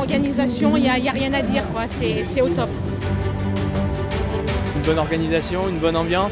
l'organisation, il n'y a rien à dire, quoi. C'est au top. Une bonne organisation, une bonne ambiance.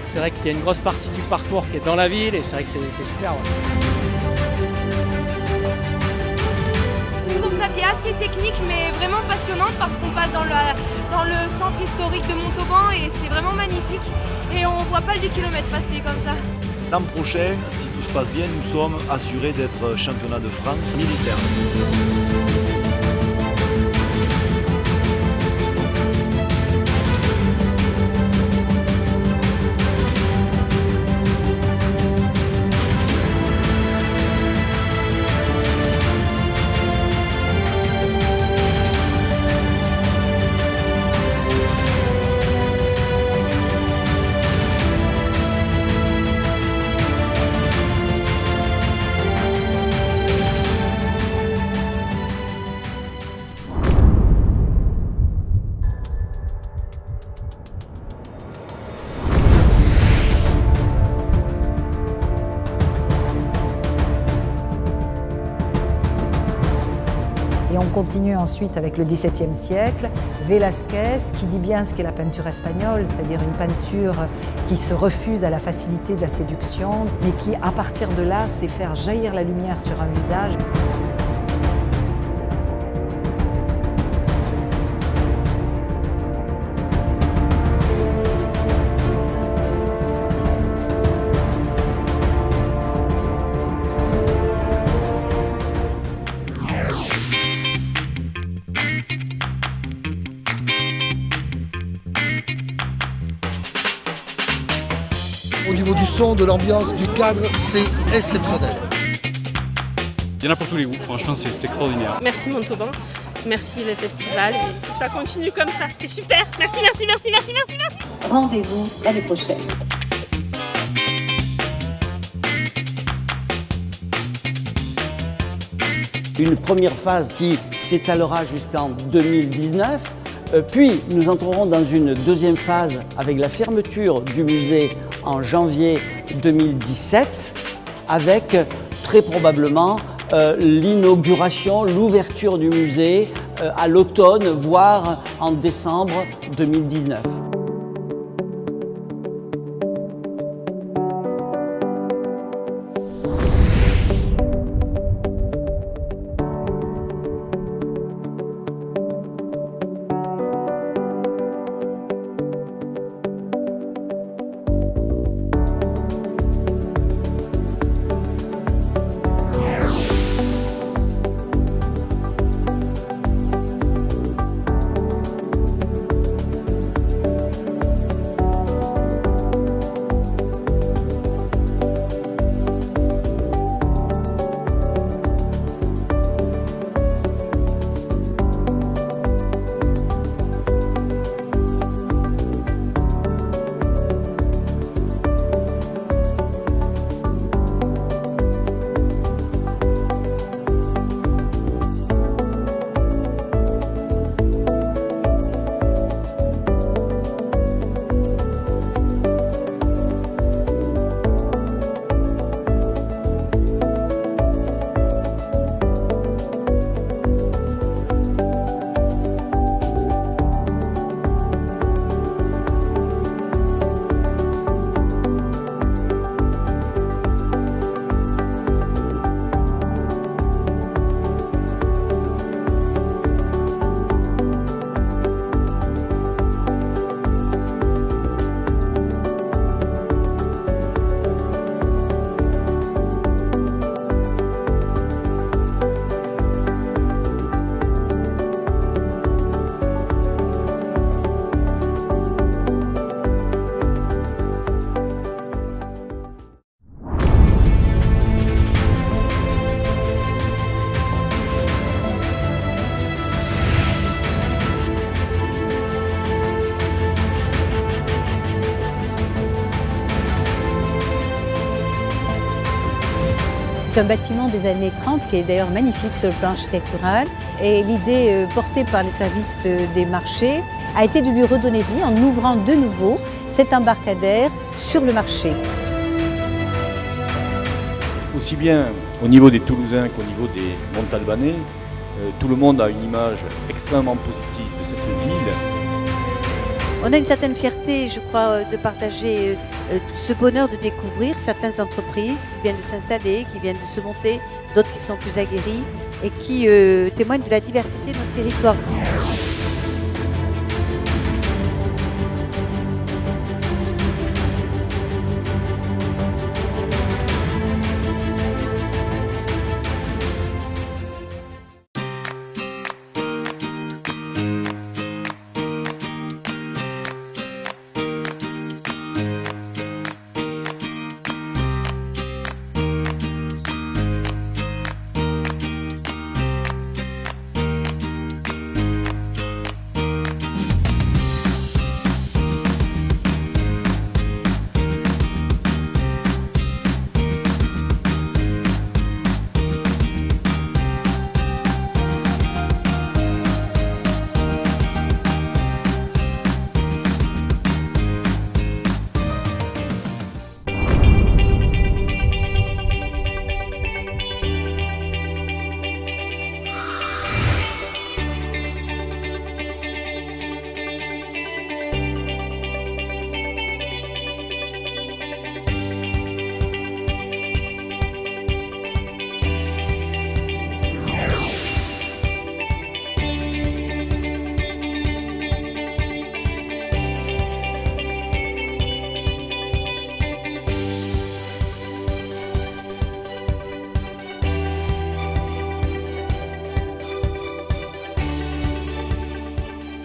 C'est vrai qu'il y a une grosse partie du parcours qui est dans la ville et c'est vrai que c'est super. Ouais. Une course à pied assez technique mais vraiment passionnante parce qu'on passe dans le centre historique de Montauban et c'est vraiment magnifique et on voit pas le 10 km passer comme ça. L'an prochain, si tout se passe bien, nous sommes assurés d'être championnat de France militaire. Et on continue ensuite avec le XVIIe siècle, Velázquez, qui dit bien ce qu'est la peinture espagnole, c'est-à-dire une peinture qui se refuse à la facilité de la séduction, mais qui, à partir de là, sait faire jaillir la lumière sur un visage. Au niveau du son, de l'ambiance, du cadre, c'est exceptionnel. Il y en a pour tous les goûts, franchement c'est extraordinaire. Merci Montauban, merci le festival, et ça continue comme ça, c'était super, merci. Rendez-vous l'année prochaine. Une première phase qui s'étalera jusqu'en 2019, puis nous entrerons dans une deuxième phase avec la fermeture du musée en janvier 2017, avec très probablement l'inauguration, l'ouverture du musée à l'automne, voire en décembre 2019. C'est un bâtiment des années 30 qui est d'ailleurs magnifique sur le plan architectural. Et l'idée portée par les services des marchés a été de lui redonner vie en ouvrant de nouveau cet embarcadère sur le marché. Aussi bien au niveau des Toulousains qu'au niveau des Montalbanais, Tout le monde a une image extrêmement positive de cette ville. On a une certaine fierté, je crois, de partager ce bonheur de découvrir certaines entreprises qui viennent de s'installer, qui viennent de se monter, d'autres qui sont plus aguerries et qui témoignent de la diversité de notre territoire.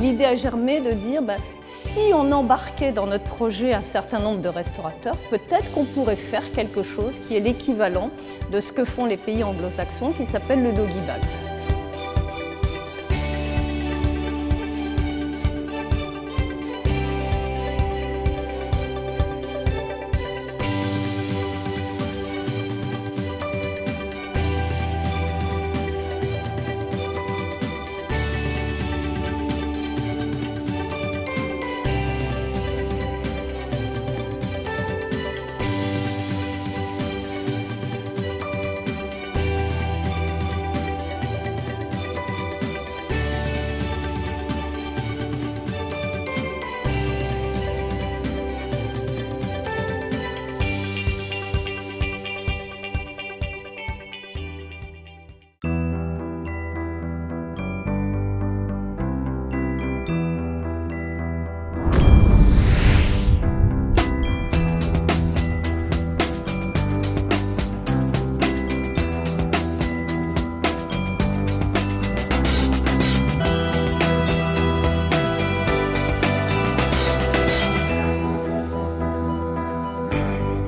L'idée a germé de dire, si on embarquait dans notre projet un certain nombre de restaurateurs, peut-être qu'on pourrait faire quelque chose qui est l'équivalent de ce que font les pays anglo-saxons, qui s'appelle le doggy bag.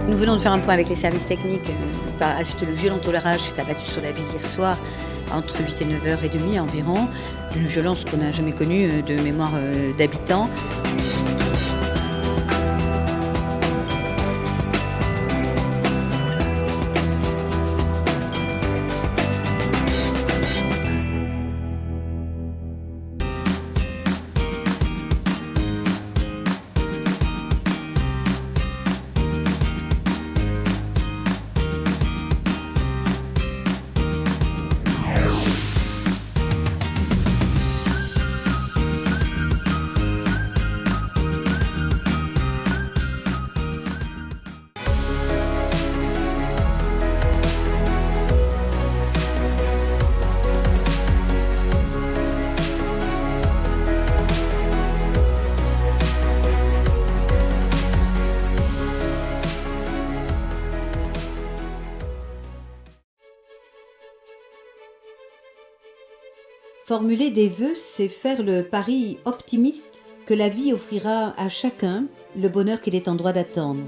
Nous venons de faire un point avec les services techniques suite au violent orage qui s'est abattu sur la ville hier soir entre 8 et 9h30 environ. Une violence qu'on n'a jamais connue de mémoire d'habitants. Formuler des vœux, c'est faire le pari optimiste que la vie offrira à chacun le bonheur qu'il est en droit d'attendre.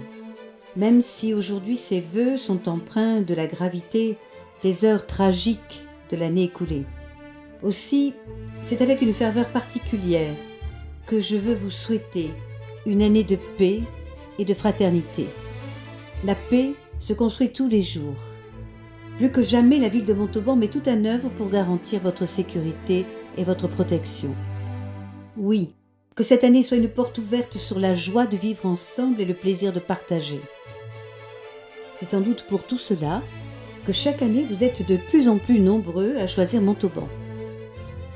Même si aujourd'hui ces vœux sont empreints de la gravité des heures tragiques de l'année écoulée. Aussi, c'est avec une ferveur particulière que je veux vous souhaiter une année de paix et de fraternité. La paix se construit tous les jours. Plus que jamais, la ville de Montauban met tout en œuvre pour garantir votre sécurité et votre protection. Oui, que cette année soit une porte ouverte sur la joie de vivre ensemble et le plaisir de partager. C'est sans doute pour tout cela que chaque année vous êtes de plus en plus nombreux à choisir Montauban.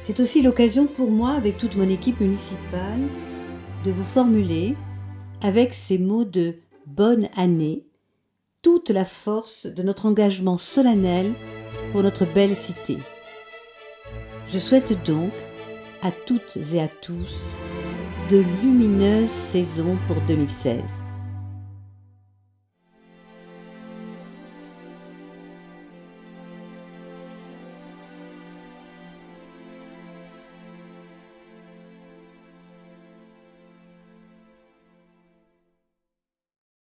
C'est aussi l'occasion pour moi, avec toute mon équipe municipale, de vous formuler, avec ces mots de bonne année, toute la force de notre engagement solennel pour notre belle cité. Je souhaite donc à toutes et à tous de lumineuses saisons pour 2016.